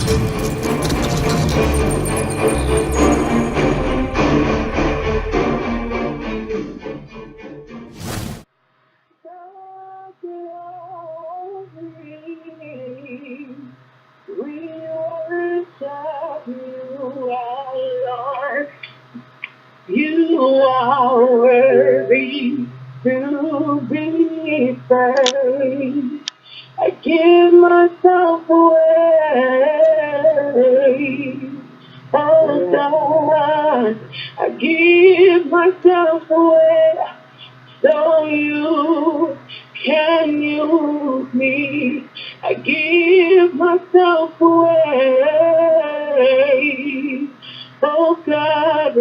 We worship you, our Lord. You are worthy to be praised. I give myself away. Oh God, I give myself away so you can use me. I give myself away. Oh God,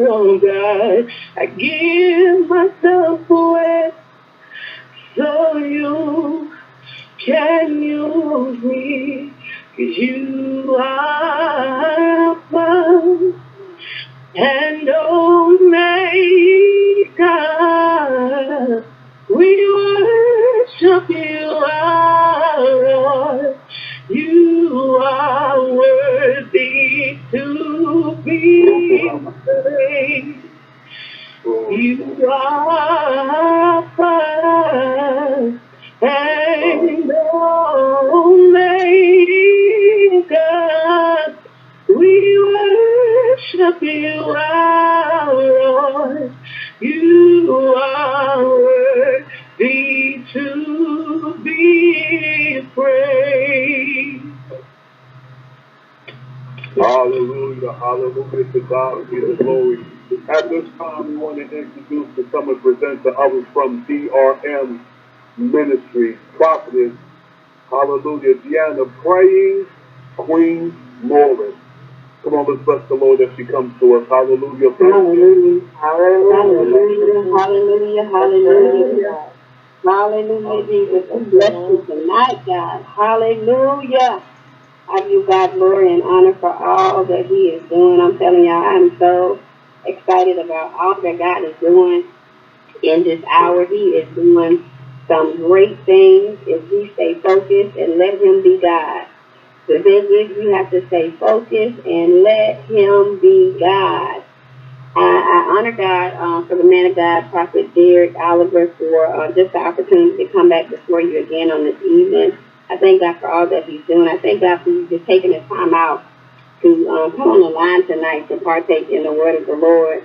I give myself away so you can use me. 'Cause you are Alpha and Omega. We worship you, our Lord. You are worthy to be praised. You are Alpha and Omega. We worship you, our Lord. You are worthy to be praised. Hallelujah, hallelujah, to God be the glory. At this time, we want to introduce to some and present to others from DRM Ministries, Prophetess, hallelujah, DeAnna, praying Queen Morris. Come on, let's bless the Lord as she comes to us. Hallelujah. Hallelujah, hallelujah, hallelujah, hallelujah. Hallelujah, Jesus. We bless you tonight, God. Hallelujah. I give God glory and honor for all that He is doing. I'm telling y'all, I'm so excited about all that God is doing in this hour. He is doing some great things if we stay focused and let Him be God. The thing is, we have to stay focused and let Him be God. I honor God for the man of God, Prophet Derek Oliver, for just the opportunity to come back before you again on this evening. I thank God for all that He's doing. I thank God for you just taking His time out to come on the line tonight to partake in the word of the Lord.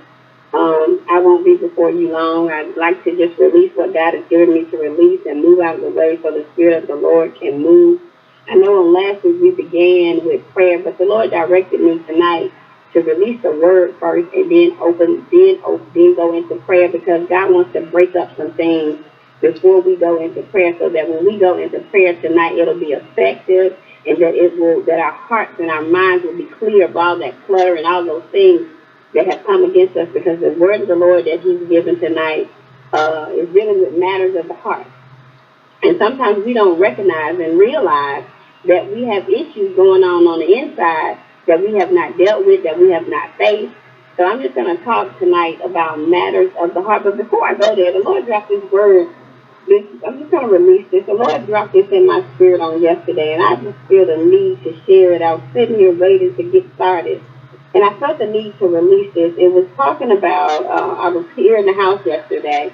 I won't be before you long. I'd like to just release what God has given me to release and move out of the way so the Spirit of the Lord can move. I know on last week we began with prayer, but the Lord directed me tonight to release the word first and then go into prayer, because God wants to break up some things before we go into prayer, so that when we go into prayer tonight, it'll be effective, and that our hearts and our minds will be clear of all that clutter and all those things that have come against us, because the word of the Lord that He's given tonight is dealing with matters of the heart. And sometimes we don't recognize and realize that we have issues going on the inside that we have not dealt with, that we have not faced. So I'm just going to talk tonight about matters of the heart. But before I go there, the Lord dropped this word. I'm just going to release this. The Lord dropped this in my spirit on yesterday, and I just feel the need to share it. I was sitting here waiting to get started, and I felt the need to release this. It was talking about, I was here in the house yesterday,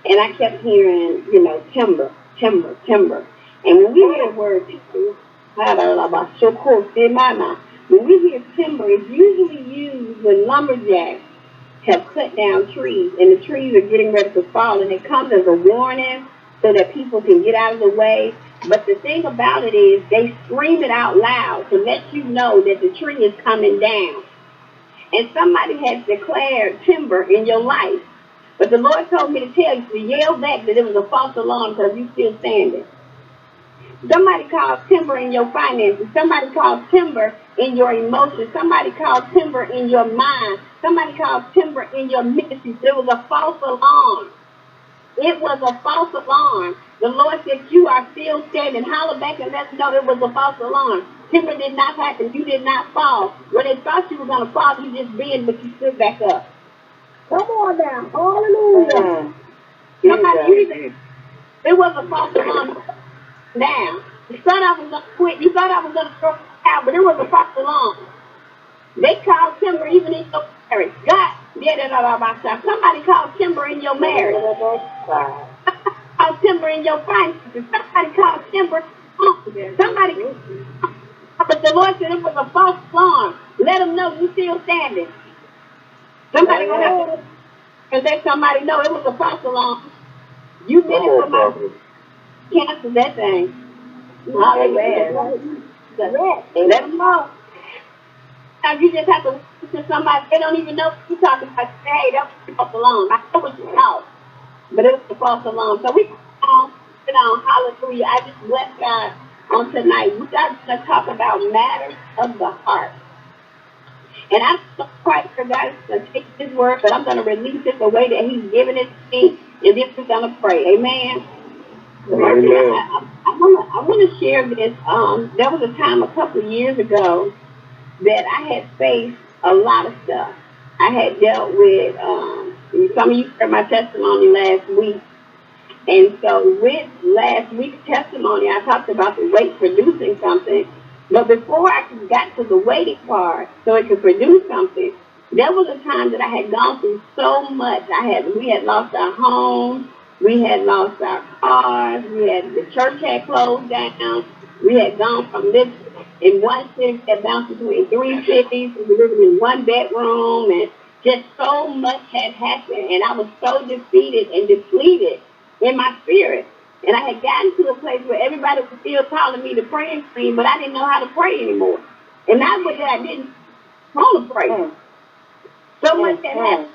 and I kept hearing, timber. And when we hear the word timber, when we hear timber, it's usually used when lumberjacks have cut down trees, and the trees are getting ready to fall, and it comes as a warning so that people can get out of the way. But the thing about it is they scream it out loud to let you know that the tree is coming down. And somebody has declared timber in your life. But the Lord told me to tell you to yell back that it was a false alarm, because you're still standing. Somebody calls timber in your finances. Somebody calls timber in your emotions. Somebody calls timber in your mind. Somebody calls timber in your ministry. It was a false alarm. It was a false alarm. The Lord said, you are still standing. Holler back and let us know it was a false alarm. Timber did not happen. You did not fall. When they thought you were going to fall, you just bent, but you stood back up. Come on now. Hallelujah. It was a false alarm. Now, you thought I was going to quit. You thought I was going to throw the out, but it was a false alarm. They called timber even in your marriage. God, somebody called timber in your marriage. Called timber in your finances. Somebody called timber. Somebody. But the Lord said it was a false alarm. Let them know you still standing. Somebody gonna have to let somebody know it was a false alarm. You did it for my cancel that thing. Let them know. Now you just have to listen to somebody. They don't even know what you're talking about. Say, hey, that was a false alarm. I know what you know, but it was a false alarm. So we sit on, hallelujah. I just bless God on tonight. We got to talk about matters of the heart. And I'm so quite sure God is going to take His word, but I'm going to release it the way that He's given it to me, and then we're going to pray. Amen. I want to share this. There was a time a couple of years ago that I had faced a lot of stuff. I had dealt with, some of you heard my testimony last week. And so with last week's testimony, I talked about the weight producing something. But before I got to the waiting part, so it could produce something, there was a time that I had gone through so much. We had lost our home, we had lost our cars, the church had closed down, we had gone from living in one city, had bounced between 3 cities, we were living in one bedroom, and just so much had happened, and I was so defeated and depleted in my spirit. And I had gotten to a place where everybody was still calling me the praying queen, but I didn't know how to pray anymore. And not that I didn't want to pray. So much had happened.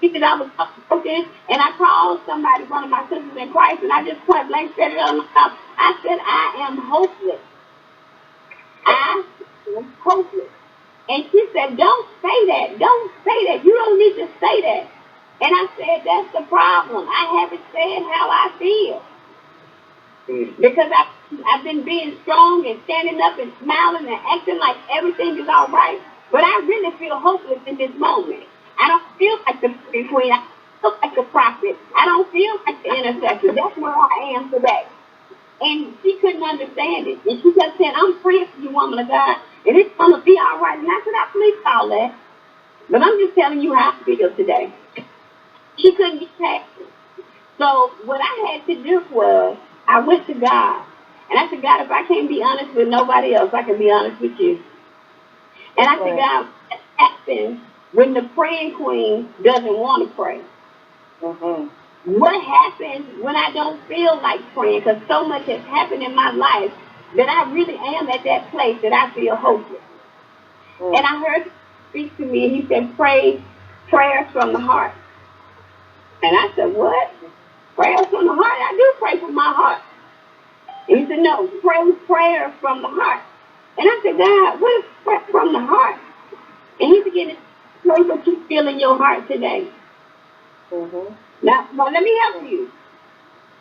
Because I was broken, and I called somebody, one of my sisters in Christ, and I just point blank said it on my mouth. I said, I am hopeless. I am hopeless. And she said, don't say that. Don't say that. You don't need to say that. And I said, that's the problem. I haven't said how I feel. Because I've been being strong and standing up and smiling and acting like everything is all right. But I really feel hopeless in this moment. I don't feel like the queen. I don't feel like the prophet. I don't feel like the intercessor. That's where I am today. And she couldn't understand it. And she kept saying, I'm praying for you, woman of God, and it's going to be all right. And I said, I believe all that. But I'm just telling you how I feel today. She couldn't get past it. So what I had to do was, I went to God. And I said, God, if I can't be honest with nobody else, I can be honest with you. And I said, God, what happens when the praying queen doesn't want to pray? What happens when I don't feel like praying? Because so much has happened in my life that I really am at that place that I feel hopeless. And I heard him speak to me, and he said, pray prayers from the heart. And I said, what? Prayers from the heart? I do pray from my heart. And he said, no, pray prayers from the heart. And I said, God, what is prayer from the heart? And he began to pray what you feel in your heart today. Now, let me help you.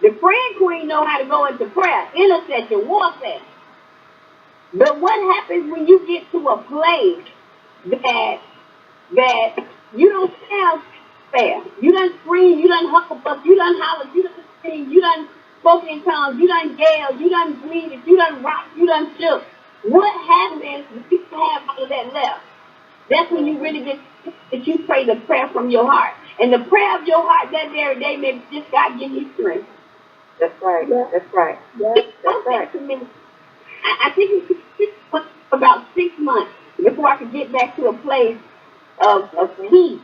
The praying queen know how to go into prayer, intercession, warfare. But what happens when you get to a place that you don't have prayer? You done scream, you done hucklebuck, you done holler, you done scream, you done spoke in tongues, you done yelled, you done bleeded, you done rocked, you done shook. What happens when you have all of that left? That's when you really get that you pray the prayer from your heart. And the prayer of your heart that very day may just God give you strength. That's right. That's right. That's right. I think it was about 6 months before I could get back to a place of peace.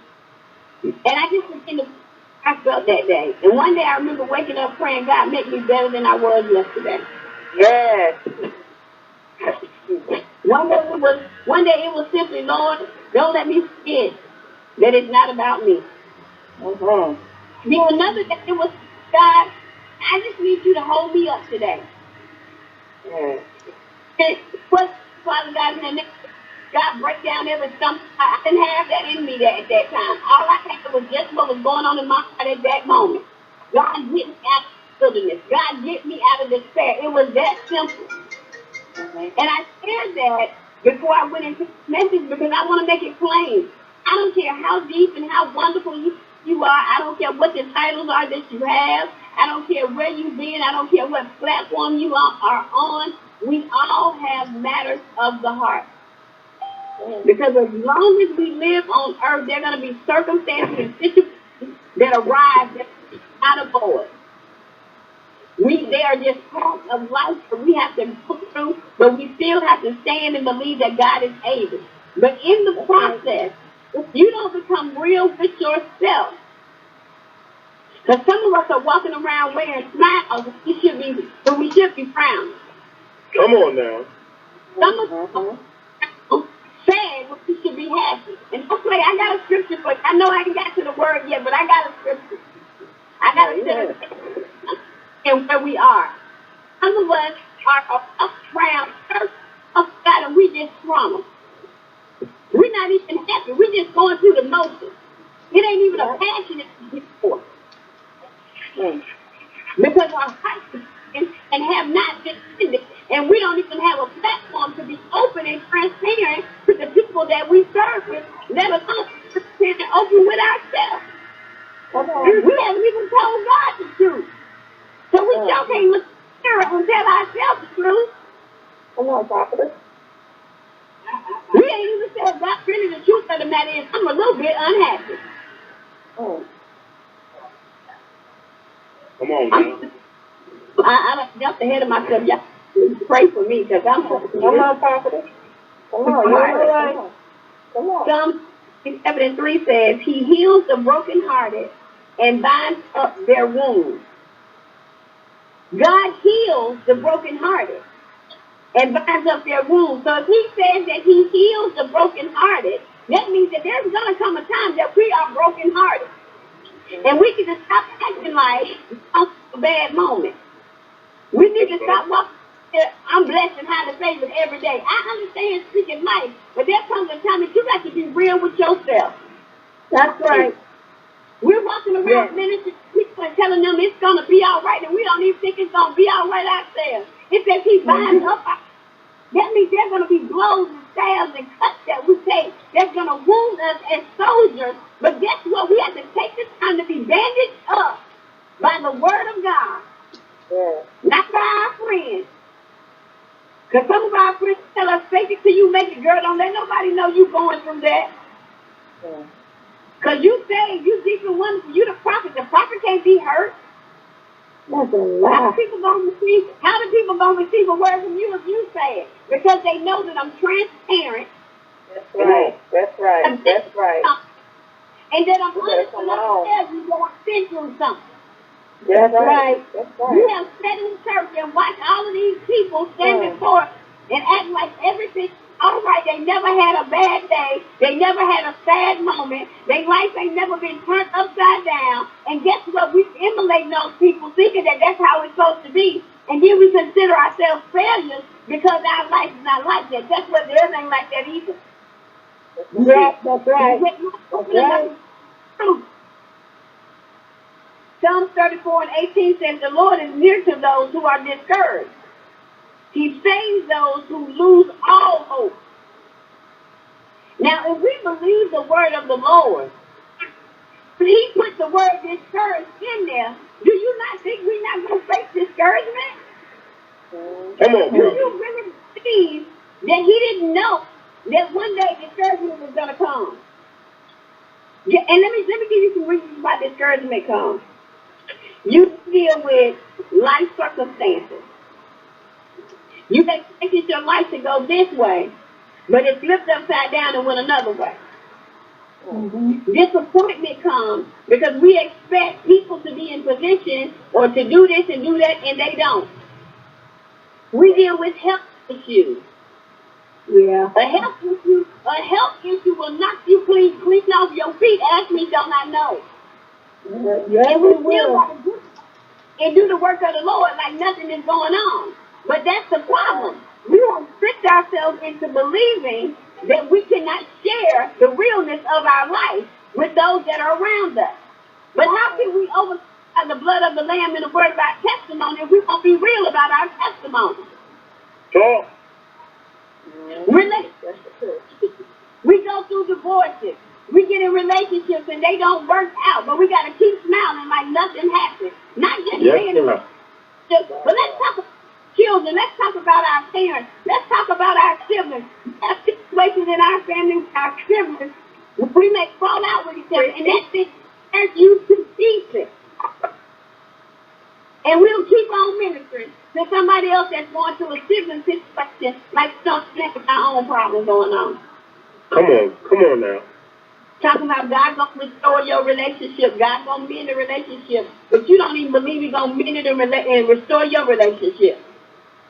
And I just began to, I felt that day. And one day I remember waking up praying, God, make me better than I was yesterday. Yes. One day it was simply, Lord, don't let me forget that it's not about me. Then another day it was, God, I just need you to hold me up today. Yes. And what, Father God, in the name of God, break down every stump. I didn't have that in me at that time. All I had was just what was going on in my heart at that moment. God, get me out of the wilderness. God, get me out of despair. It was that simple. And I shared that before I went into this message because I want to make it plain. I don't care how deep and how wonderful you are. I don't care what the titles are that you have. I don't care where you've been. I don't care what platform you are on. we all have matters of the heart. Because as long as we live on earth, there are going to be circumstances and situations that arise that we cannot avoid. They are just parts of life that we have to go through, but we still have to stand and believe that God is able. But in the process, if you don't become real with yourself, because some of us are walking around wearing smiles when we should be frowning. Come on now. Some of us are sad when we should be happy. And hopefully I got a scripture for you. I know I ain't got to the word yet, but I got a scripture. I got a scripture and where we are. Some of us are around church upside and we just trauma. We're not even happy. We're just going through the motions. It ain't even a passion that we get for. Because our hearts and have not been tended, and we don't even have a platform to be open and transparent to the people that we serve with, let alone transparent and open with ourselves. We haven't even told God the truth. So we sure can't look in the mirror and tell ourselves the truth. Come on, Prophetess. We ain't even tell God really the truth of the matter is I'm a little bit unhappy. Come on now. I jumped ahead of myself. Y'all pray for me because I'm Come on, Prophetess. Come on, you're right. Come on. Psalm 7:3 says, He heals the brokenhearted and binds up their wounds. God heals the brokenhearted and binds up their wounds. So if He says that He heals the brokenhearted, that means that there's going to come a time that we are brokenhearted. And we need to stop acting like it's a bad moment. We need to stop walking. I'm blessed and highly favored every day. I understand speaking life, but there comes a time that you got to be real with yourself. That's right. We're walking around ministering to people and telling them it's going to be all right, and we don't even think it's going to be all right ourselves. It says He binds up. That means there's going to be blows and stabs and cuts that we take that's going to wound us as soldiers. But guess what? We have to take the time to be bandaged up by the Word of God. Not by our friends. Because some of our friends tell us, fake it till you make it, girl. Don't let nobody know you going through that. Because you say you deep in one, you the prophet. The prophet can't be hurt. That's a lie. How do people going to receive a word from you if you say it? Because they know that I'm transparent. That's right. That's right. That's right. And that I'm honest enough to tell you that I've been through something. That's right. That's right. You have sat in church and watched all of these people stand before and act like everything's all right. They never had a bad day. They never had a sad moment. Their life ain't never been turned upside down. And guess what? We emulate those people thinking that that's how it's supposed to be. And then we consider ourselves failures because our life is not like that. That's what theirs ain't like that either. Yeah, that's right. That's right. Psalms 34:18 says, The Lord is near to those who are discouraged. He saves those who lose all hope. Now, if we believe the word of the Lord, He put the word discouraged in there, do you not think we're not going to face discouragement? Come on, Do you really believe that He didn't know that one day discouragement was going to come? Yeah, and let me give you some reasons why discouragement comes. You deal with life circumstances. You expected your life to go this way, but it flipped upside down and went another way. Disappointment comes because we expect people to be in position or to do this and do that, and they don't. We deal with health issues. Yeah. A health issue will knock you clean off your feet. Ask me, don't I know? Yeah, And we still got to do the work of the Lord like nothing is going on. But that's the problem. We won't trick ourselves into believing that we cannot share the realness of our life with those that are around us. But how can we overcome the blood of the Lamb and the word of our testimony if we won't be real about our testimony? Talk. We go through divorces. We get in relationships and they don't work out, but we got to keep smiling like nothing happened. Not just saying it, but let's talk about children. Let's talk about our parents. Let's talk about our siblings. We have situations in our family with our siblings. We may fall out with each other, and that's it. As you to pieces. And we'll keep on ministering to somebody else that's going through a sibling situation, like something with our own problems going on. Come on now. Talking about God gonna restore your relationship, God gonna mend the relationship, but you don't even believe He's gonna mend it and restore your relationship.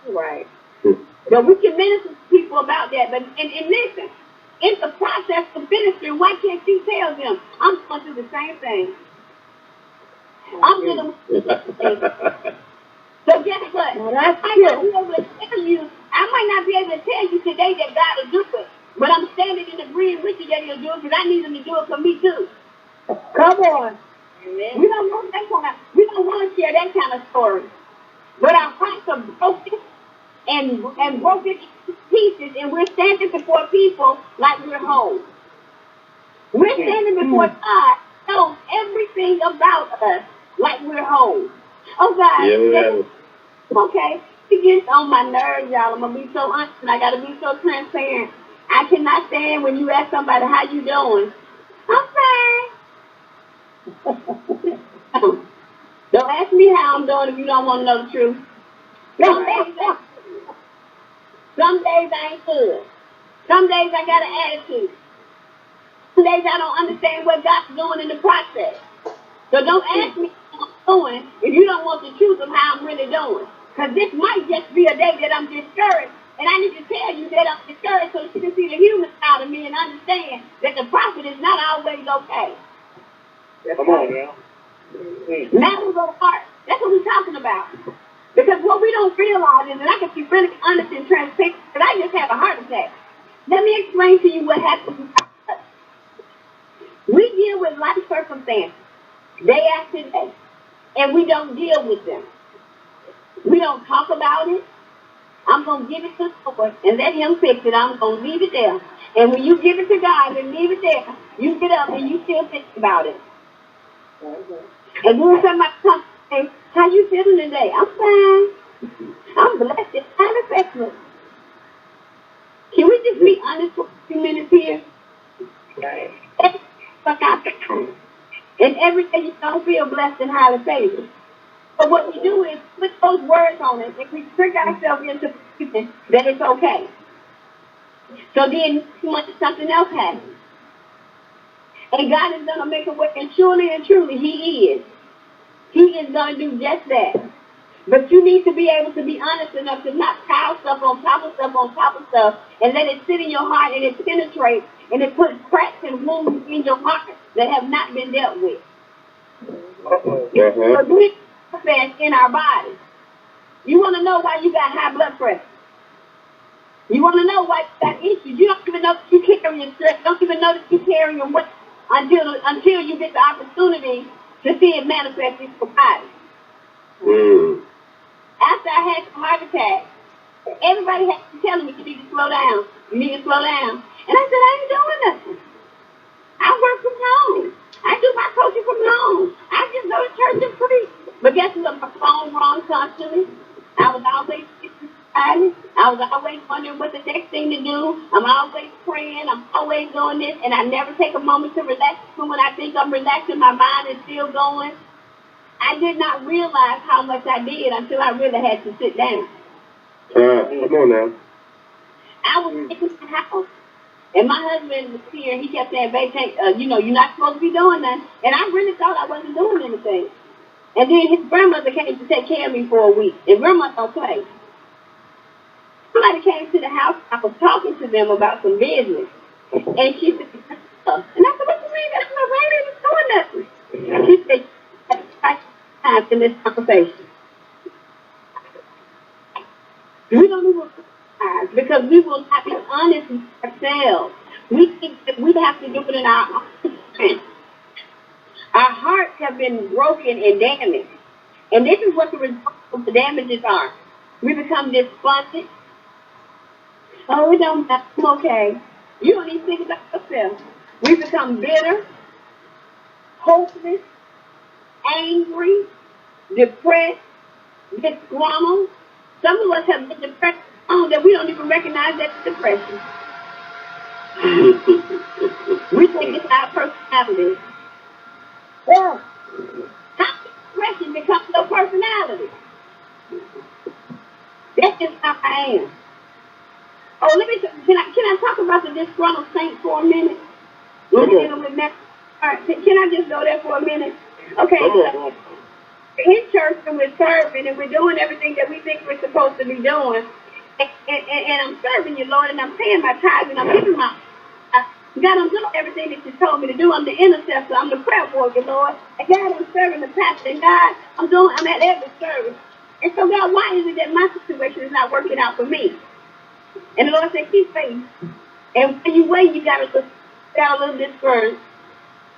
Right. But we can minister to people about that. But and listen, in the process of ministering, why can't you tell them I'm going through the same thing? I'm dealing with the same thing. So guess what? Now that's I might not true. be able to tell you. I might not be able to tell you today that God will do it, but I'm standing in agreement with you that He'll do it because I need Him to do it for me too. Come on. We don't want that kind of. We don't want to share that kind of story. But our hearts are broken and broken to pieces, and we're standing before people like we're whole. We're standing before God, knows everything about us like we're whole. Oh God, okay. It gets on my nerves, y'all. I'm gonna be so honest, and I gotta be so transparent. I cannot stand when you ask somebody how you doing. I'm fine. Don't ask me how I'm doing if you don't want to know the truth. Some days I ain't good. Some days I got an attitude. Some days I don't understand what God's doing in the process. So don't ask me how I'm doing if you don't want the truth of how I'm really doing. Because this might just be a day that I'm discouraged. And I need to tell you that I'm discouraged so you can see the human side of me and understand that the prophet is not always okay. Come on now. Matters of heart. That's what we're talking about. Because what we don't realize is, and I can be really honest and transparent, because I just had a heart attack. Let me explain to you what happens. We deal with life circumstances day after day, and we don't deal with them. We don't talk about it. I'm going to give it to the Lord and let Him fix it. I'm going to leave it there. And when you give it to God and leave it there, you get up and you still think about it. And then somebody comes and say, how you feeling today? I'm fine. I'm blessed. It's kind of excellent. Can we just be honest for a few minutes here? And every day you don't feel blessed and highly favored. But what we do is put those words on it and we trick ourselves into thinking that it's okay. So then something else happens. And God is going to make a way, and surely and truly He is. He is going to do just that. But you need to be able to be honest enough to not pile stuff on top of stuff on top of stuff and let it sit in your heart and it penetrates and it puts cracks and wounds in your heart that have not been dealt with. So we process in our bodies. You want to know why you got high blood pressure. You want to know why you got issues. You don't even know that you're carrying stress. You don't even know that you're carrying what until you get the opportunity to see it manifest in your body. After I had the heart attack, everybody had to tell me you need to slow down. You need to slow down. And I said, I ain't doing nothing. I work from home. I do my coaching from home. I just go to church and preach. But guess what? My phone wrong constantly. I was always excited. I was always wondering what the next thing to do. I'm always praying. I'm always doing this. And I never take a moment to relax. When I think I'm relaxing, my mind is still going. I did not realize how much I did until I really had to sit down. Come on now. I was in the house, and my husband was here. He kept saying, "Babe, you're not supposed to be doing that." And I really thought I wasn't doing anything. And then his grandmother came to take care of me for a week. And grandma don't play. Somebody came to the house. I was talking to them about some business, and she said, and I said, "What you mean? That's my lady was doing nothing." She said, "Time in this conversation. We don't even realize because we will not be honest with ourselves. We think that we have to do it in our own strength. Our hearts have been broken and damaged. And this is what the result of the damages are. We become despondent. Oh, it don't matter. I'm okay. You don't even think about yourself. We become bitter, hopeless, angry, depressed, disgruntled, Some of us have been depressed that we don't even recognize that's depression. We think it's our personality. Yeah. How depression becomes your personality? That's just how I am. Oh, can I talk about the disgruntled saint for a minute? We're dealing with mental. All right, can I just go there for a minute? Okay, so in church and we're serving and we're doing everything that we think we're supposed to be doing. And I'm serving you, Lord, and I'm paying my tithes and I'm giving my God, I'm doing everything that you told me to do. I'm the intercessor. I'm the prayer warrior, Lord. And God, I'm serving the pastor. And God, I'm at every service. And so, God, why is it that my situation is not working out for me? And the Lord said, keep faith. And when you wait, you got to sound a little discouraged.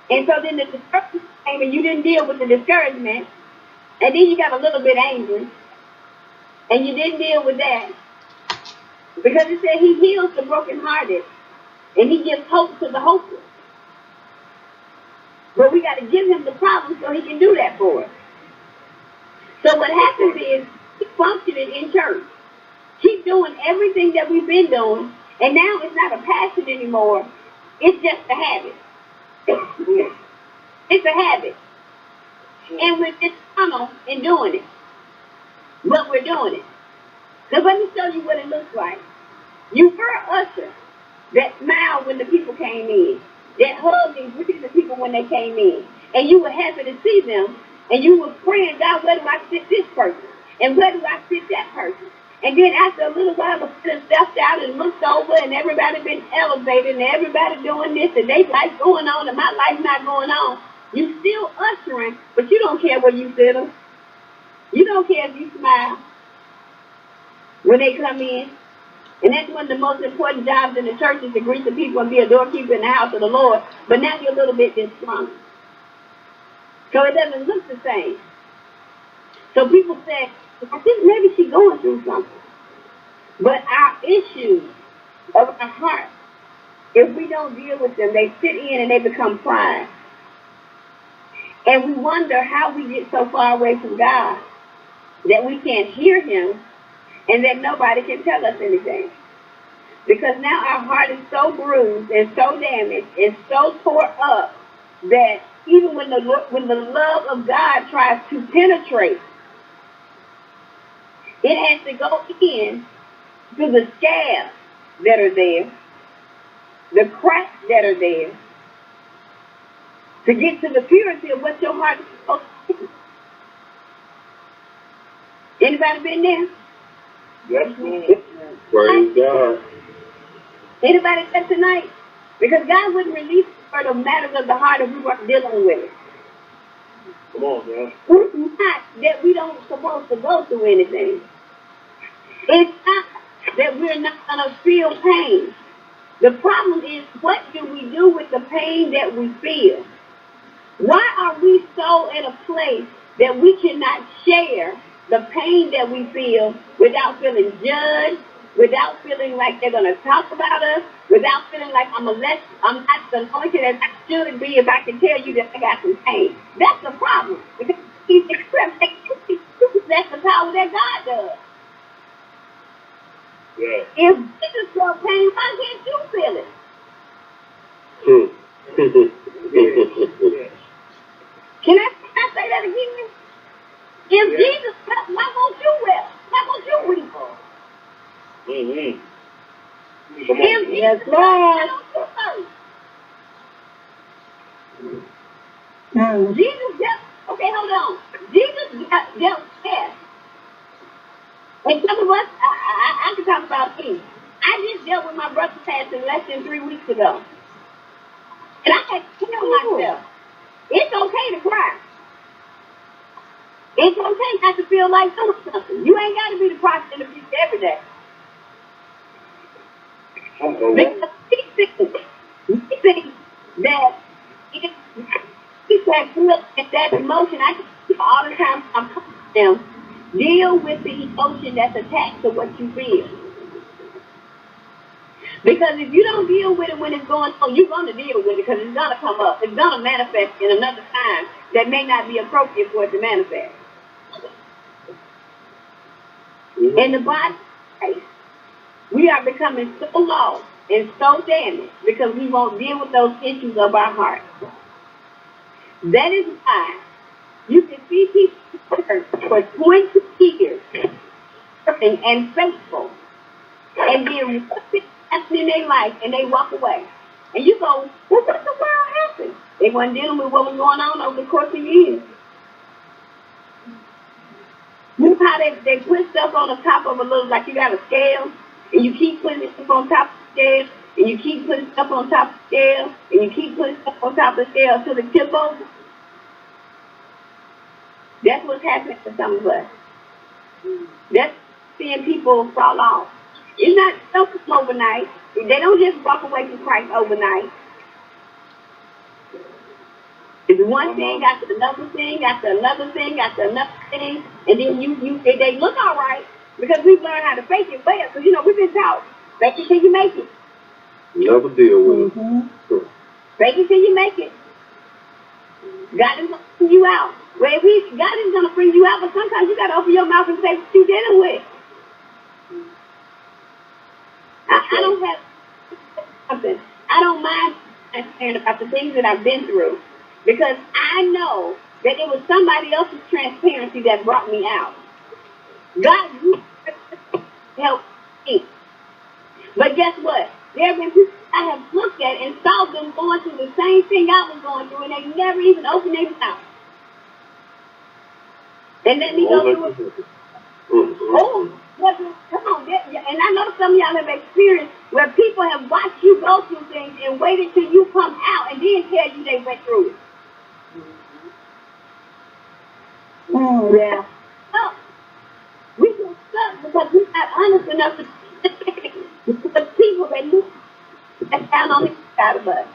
And so then the discouragement came and you didn't deal with the discouragement. And then you got a little bit angry. And you didn't deal with that. Because it said he heals the brokenhearted. And he gives hope to the hopeless. But we got to give him the problem so he can do that for us. So what happens is, keep functioning in church. Keep doing everything that we've been doing. And now it's not a passion anymore. It's just a habit. It's a habit. And we're just tunnel in doing it. But we're doing it. Now let me show you what it looks like. You were an usher that smiled when the people came in, that hugged and greeted the people when they came in. And you were happy to see them. And you were praying, God, where do I sit this person? And where do I sit that person? And then after a little while, the person stepped out and looked over, and everybody been elevated, and everybody doing this, and they life going on, and my life not going on. You still ushering, but you don't care where you sit them. You don't care if you smile when they come in. And that's one of the most important jobs in the church is to greet the people and be a doorkeeper in the house of the Lord. But now you're a little bit disgruntled. So it doesn't look the same. So people say, I think maybe she's going through something. But our issues of our heart, if we don't deal with them, they sit in and they become pride. And we wonder how we get so far away from God that we can't hear him and that nobody can tell us anything. Because now our heart is so bruised and so damaged and so tore up that even when the love of God tries to penetrate, it has to go in through the scabs that are there, the cracks that are there, to get to the purity of what your heart is supposed to be. Anybody been there? Yes, Lord. Praise God. Anybody there tonight? Because God wouldn't release for the matters of the heart if we weren't dealing with it. Come on, man. It's not that we don't supposed to go through anything. It's not that we're not going to feel pain. The problem is, what do we do with the pain that we feel? Why are we so in a place that we cannot share the pain that we feel without feeling judged, without feeling like they're going to talk about us, without feeling like I'm not the anointed as I should be if I can tell you that I got some pain? That's the problem. Because he's that's the power that God does. Yeah. If Jesus felt pain, why can't you feel it? Can I say that again? If Jesus felt, why won't you weep? Why won't you weep? Mm-hmm. If Jesus felt, why don't you? Jesus dealt, okay, hold on. Jesus dealt death. And some of us, I can talk about me. I just dealt with my brother passing less than 3 weeks ago. And I had to tell myself, it's okay to cry. It's okay not to feel like doing something. You ain't got to be the prophet in the future every day. Because we think that it's that feel and that emotion. I can all the time I'm talking to them. Deal with the emotion that's attached to what you feel. Because if you don't deal with it when it's going on, you're going to deal with it because it's going to come up. It's going to manifest in another time that may not be appropriate for it to manifest. In the body of Christ, we are becoming so lost and so damaged because we won't deal with those issues of our heart. That is why you can see people for 20 years and faithful and being happening in their life and they walk away. And you go, well, what the world happened? They weren't dealing with what was going on over the course of years. You know how they put stuff on the top of a little, like you got a scale, and you keep putting stuff on top of the scale, and you keep putting stuff on top of the scale, and you keep putting stuff on top of the scale until it tip over. That's what's happening to some of us. That's seeing people fall off. It's not don't come overnight. They don't just walk away from Christ overnight. It's one thing after another thing, after another thing, after another thing, and then they look all right because we've learned how to fake it well. Because we've been taught fake it till you make it. Never deal with it. Fake it till you make it. God is gonna bring you out. Well, God is gonna bring you out, but sometimes you gotta open your mouth and say what you're dealing with. I don't have something. I don't mind saying about the things that I've been through. Because I know that it was somebody else's transparency that brought me out. God helped me. But guess what? There have been people I have looked at and saw them going through the same thing I was going through, and they never even opened their mouth. And let me go through it. Oh, come on. And I know some of y'all have experienced where people have watched you go through things and waited till you come out and then tell you they went through it. Yeah. No. We get stuck because we're not honest enough to the people that look down on the inside of us.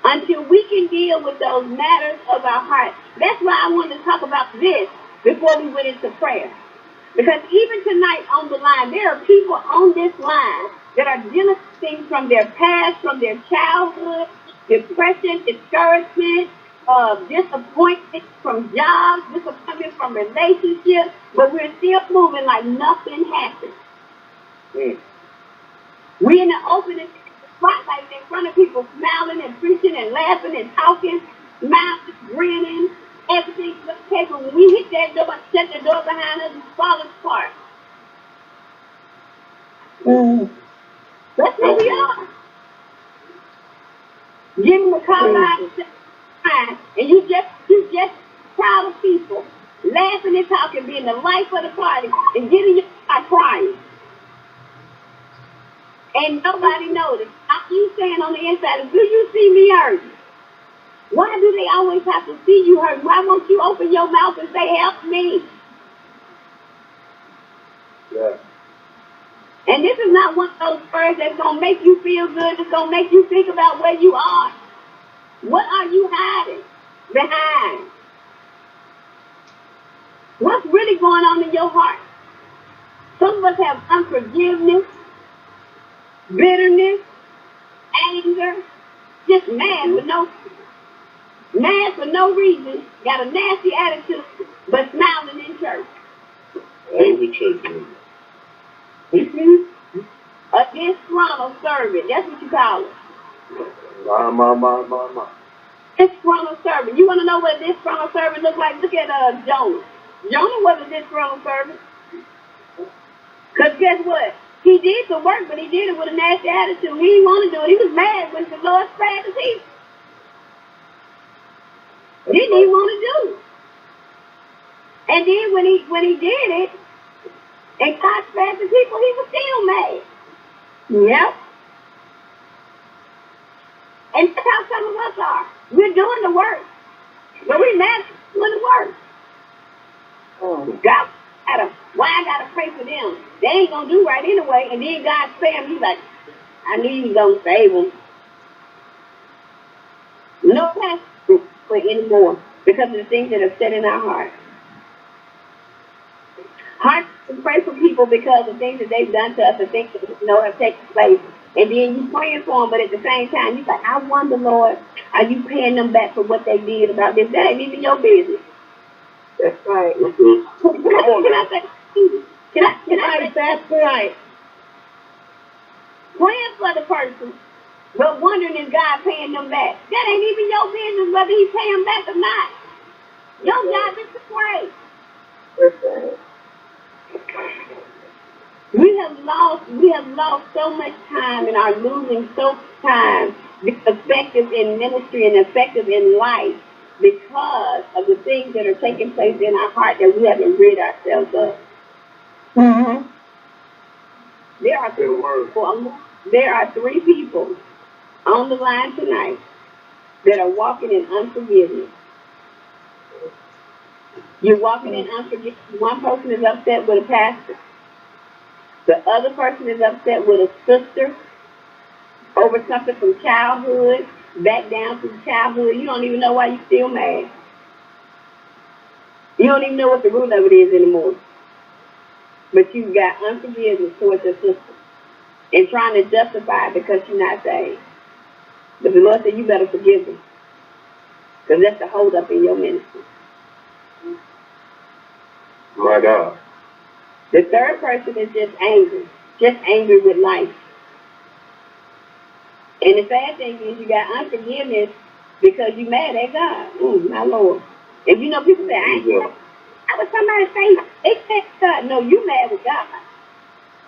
Until we can deal with those matters of our heart. That's why I wanted to talk about this before we went into prayer. Because even tonight on the line, there are people on this line that are dealing with things from their past, from their childhood, depression, discouragement, disappointment from jobs, disappointment from relationships, but we're still moving like nothing happened. We're in the open spotlight in front of people, smiling and preaching and laughing and talking, smiling, grinning, everything's okay. But when we hit that door and shut the door behind us, it's falling apart. That's who we are. Give them a call out and you just crowd of people laughing and talking, being the life of the party, and getting your car crying. And nobody noticed. How you saying on the inside, do you see me hurt? Why do they always have to see you hurt? Why won't you open your mouth and say, help me? Yeah. And this is not one of those words that's going to make you feel good. It's going to make you think about where you are. What are you hiding behind? What's really going on in your heart? Some of us have unforgiveness, bitterness, anger, just mad for no reason, got a nasty attitude, but smiling in church. Angry church. A disgruntled servant, that's what you call it. My. Disgruntled servant. You want to know what a disgruntled servant looks like? Look at Jonah. Jonah was a disgruntled servant. Because guess what? He did the work, but he did it with a nasty attitude. He didn't want to do it. He was mad when the Lord spared his people. Didn't he want to do it? And then when he did it, and God spared the people, he was still mad. Yep. And that's how some of us are. We're doing the work, but we're mad at doing the work. God, why I gotta pray for them? They ain't gonna do right anyway. And then God spared them. He's like, I knew you was gonna save them. No pastor for anymore because of the things that are set in our heart. Heart to pray for people because of things that they've done to us, the things that have taken place. And then you praying for them, but at the same time, you're like, I wonder, Lord, are you paying them back for what they did about this? That ain't even your business. That's right. Come on Can now. I say? Can I say? That's right. Praying for the person, but wondering if God paying them back. That ain't even your business whether He pay them back or not. Your job is to pray. That's right. We have lost so much time and are losing so much time being effective in ministry and effective in life because of the things that are taking place in our heart that we haven't rid ourselves of. Mm-hmm. There are three people on the line tonight that are walking in unforgiveness. You're walking in unforgiveness. One person is upset with a pastor. The other person is upset with a sister over something from childhood, back down from childhood. You don't even know why you're still mad. You don't even know what the root of it is anymore. But you've got unforgiveness towards your sister and trying to justify it because you're not saved. But the Lord said you better forgive them because that's the hold up in your ministry. My God. The third person is just angry with life. And the sad thing is you got unforgiveness because you mad at God. My Lord. And you know, people say, I was somebody say, they said God. No, you mad with God.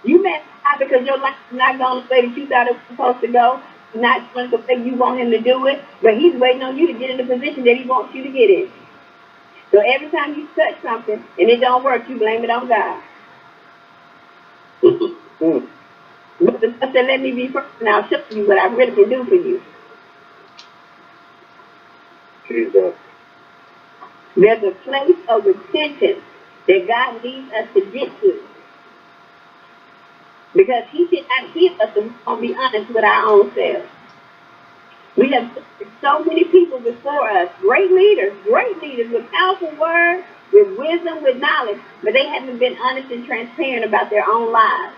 You mad with God because your life is not going the way that you thought it was supposed to go. Not going the way you want Him to do it. But He's waiting on you to get in the position that He wants you to get in. So every time you touch something and it don't work, you blame it on God. But the Lord said, let me be first and I'll show you what I really can do for you. Jesus. There's a place of repentance that God needs us to get to. Because He did not give us to be honest with our own selves. We have so many people before us, great leaders with powerful words, with wisdom, with knowledge, but they haven't been honest and transparent about their own lives.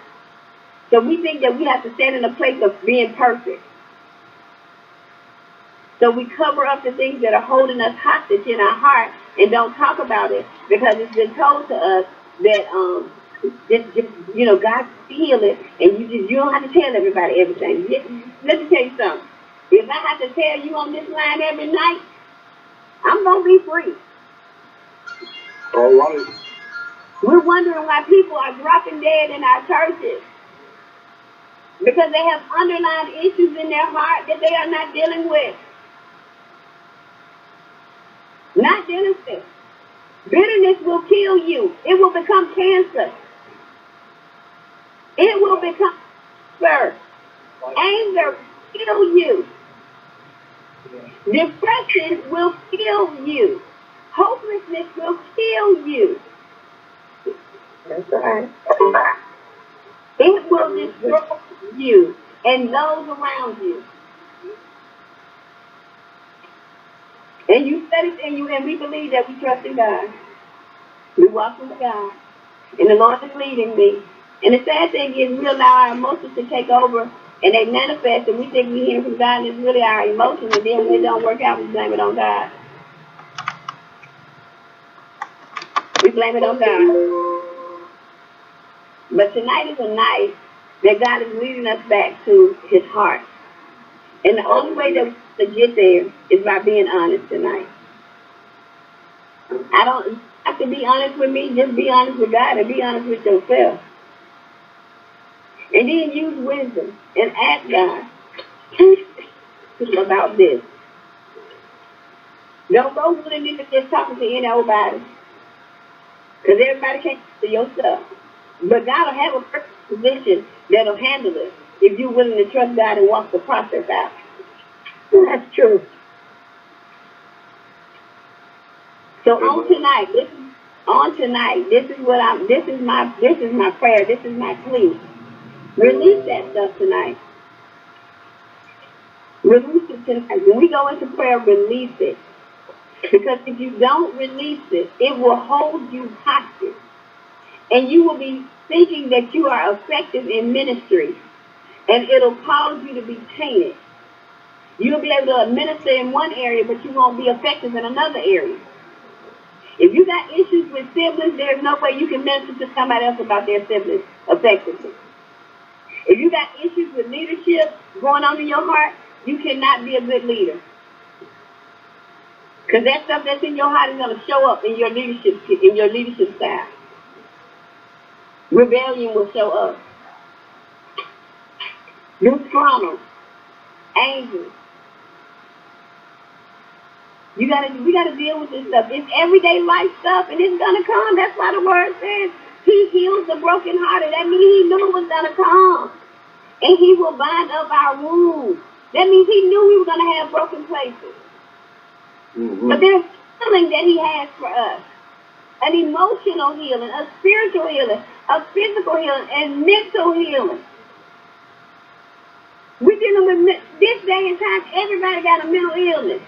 So we think that we have to stand in a place of being perfect. So we cover up the things that are holding us hostage in our heart and don't talk about it because it's been told to us that God feel it and you don't have to tell everybody everything. Let me tell you something. If I have to tell you on this line every night, I'm gonna be free. All right. We're wondering why people are dropping dead in our churches. Because they have underlying issues in their heart that they are not dealing with. Not dealing with. Bitterness will kill you. It will become cancer. It will become cancer. Anger will kill you. Depression will kill you. Hopelessness will kill you. That's right. It will destroy you and those around you. And you said it and we believe that we trust in God. We walk with God. And the Lord is leading me. And the sad thing is we allow our emotions to take over and they manifest and we think we hear from God and it's really our emotions and then when it don't work out we blame it on God. We blame it on God. But tonight is a night that God is leading us back to His heart. And the only way that we can get there is by being honest tonight. I don't have to be honest with me, just be honest with God and be honest with yourself. And then use wisdom and ask God about this. Don't go willing to just talking to anybody. Because everybody can't do your stuff. But God will have a perfect position that'll handle it if you're willing to trust God and walk the process out. That's true. So on tonight, this is my prayer, this is my plea. Release that stuff tonight. Release it tonight. When we go into prayer, release it. Because if you don't release it, it will hold you hostage. And you will be thinking that you are effective in ministry. And it'll cause you to be tainted. You'll be able to minister in one area, but you won't be effective in another area. If you got issues with siblings, there's no way you can minister to somebody else about their siblings effectively. If you got issues with leadership going on in your heart, you cannot be a good leader. Because that stuff that's in your heart is going to show up in your leadership style. Rebellion will show up. New trauma, anger. We gotta deal with this stuff. It's everyday life stuff, and it's gonna come. That's why the word says He heals the brokenhearted. That means He knew it was gonna come, and He will bind up our wounds. That means He knew we were gonna have broken places. Mm-hmm. But there's healing that He has for us: an emotional healing, a spiritual healing, a physical healing, and mental healing. We're dealing with this day and time. Everybody got a mental illness.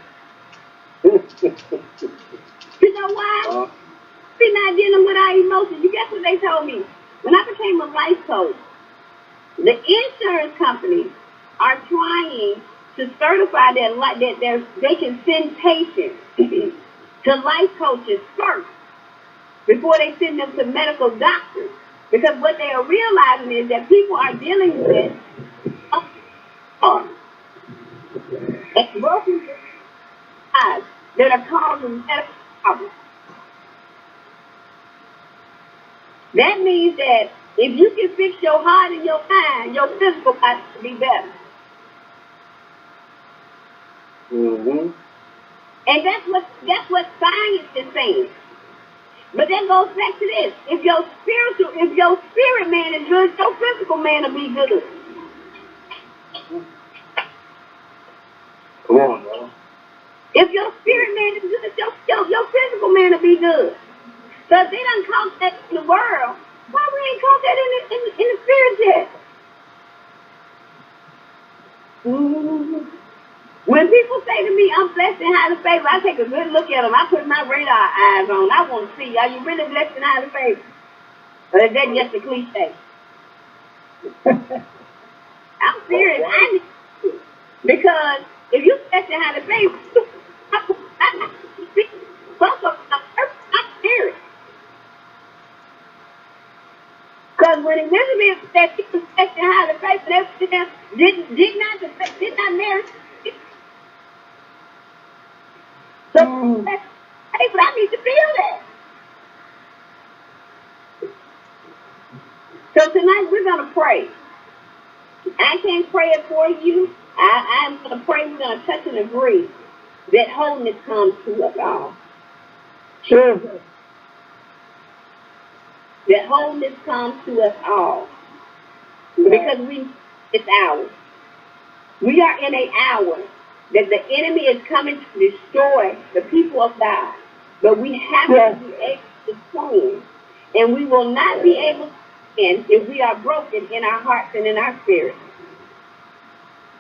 You know why? We're not dealing with our emotions. You guess what they told me? When I became a life coach, the insurance companies are trying to certify that they can send patients to life coaches first before they send them to medical doctors. Because what they are realizing is that people are dealing with broken lives that are causing medical problems. That means that if you can fix your heart and your mind, your physical life will be better. Mm-hmm. And that's what science is saying. But that goes back to this. If your spirit man is good, your physical man will be good. Come on, man. If your spirit man is good, your physical man will be good. So if they done caught that in the world, why we ain't caught that in the spirit yet? Mm-hmm. When people say to me, I'm blessed and highly favored, I take a good look at them. I put my radar eyes on. I want to see, are you really blessed and highly favored? Or is that just a cliche? I'm serious. I need to. Because if you blessed and highly favored, I'm serious. Because when Elizabeth said she was blessed and highly favored, everything did not marry. So, but I need to feel that. So tonight we're going to pray. I can't pray it for you. I'm going to pray. We're going to touch and agree that wholeness comes to us all. Sure. That wholeness comes to us all. Because it's ours. We are in an hour that the enemy is coming to destroy the people of God. But we have to be able to stand. And we will not be able to stand if we are broken in our hearts and in our spirits.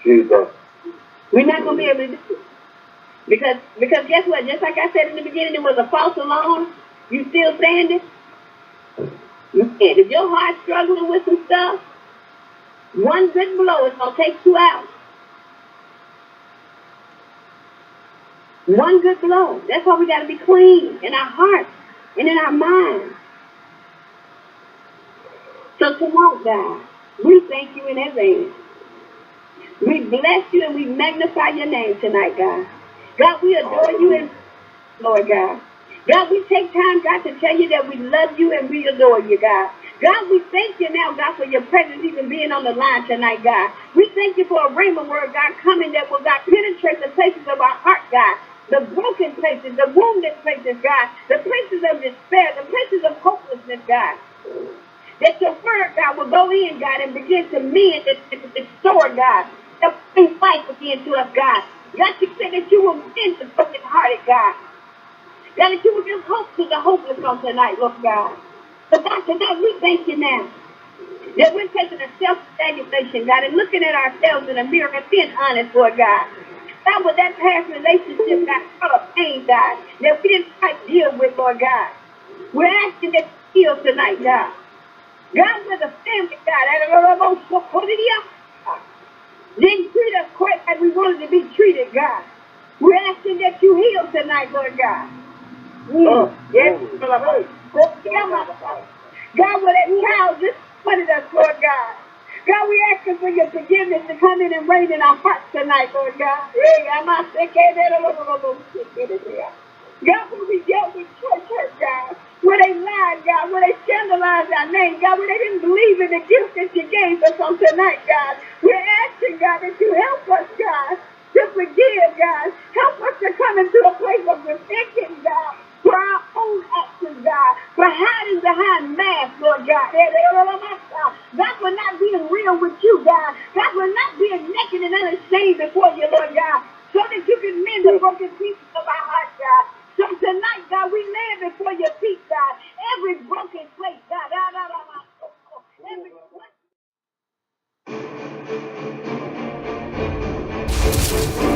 Jesus. We're not going to be able to do it. Because guess what? Just like I said in the beginning, it was a false alarm. You still standing? And if your heart's struggling with some stuff, one good blow is going to take you out. One good blow. That's why we got to be clean in our hearts and in our minds. So tonight, God, we thank you in advance. We bless you and we magnify your name tonight, God. God, we adore you and Lord God. God, we take time, God, to tell you that we love you and we adore you, God. God, we thank you now, God, for your presence even being on the line tonight, God. We thank you for a rhema word, God, coming that will, God, penetrate the places of our heart, God. The broken places, the wounded places, God. The places of despair, the places of hopelessness, God. That your word, God, will go in, God, and begin to mend and restore, God. To bring life again to us, God. God, you said that you will mend the broken-hearted, God. God, that you will give hope to the hopeless on tonight, Lord God. So, God, tonight we thank you now that we're taking a self-evaluation, God, and looking at ourselves in the mirror and being honest, Lord God. God, with that past relationship, God, full of pain, God, that we didn't quite deal with, Lord God. We're asking that you heal tonight, God. God, with a family, God, didn't treat us quite like we wanted to be treated, God. We're asking that you heal tonight, Lord God. Yes, Lord. God, with that child just wanted us, Lord God. God, we asking for your forgiveness to come in and reign in our hearts tonight, Lord God. God, when we dealt with church hurt, God, where they lied, God, where they scandalized our name, God, where they didn't believe in the gift that you gave us on tonight, God. We're asking, God, that you help us, God, to forgive, God. Help us to come into a place of repentance, God, for our own actions, God, for hiding behind masks, Lord God. God, for not being real with you, God. God, for not being naked and unashamed before you, Lord God, so that you can mend the broken pieces of our heart, God. So tonight, God, we lay before your feet, God, every broken place, God. Every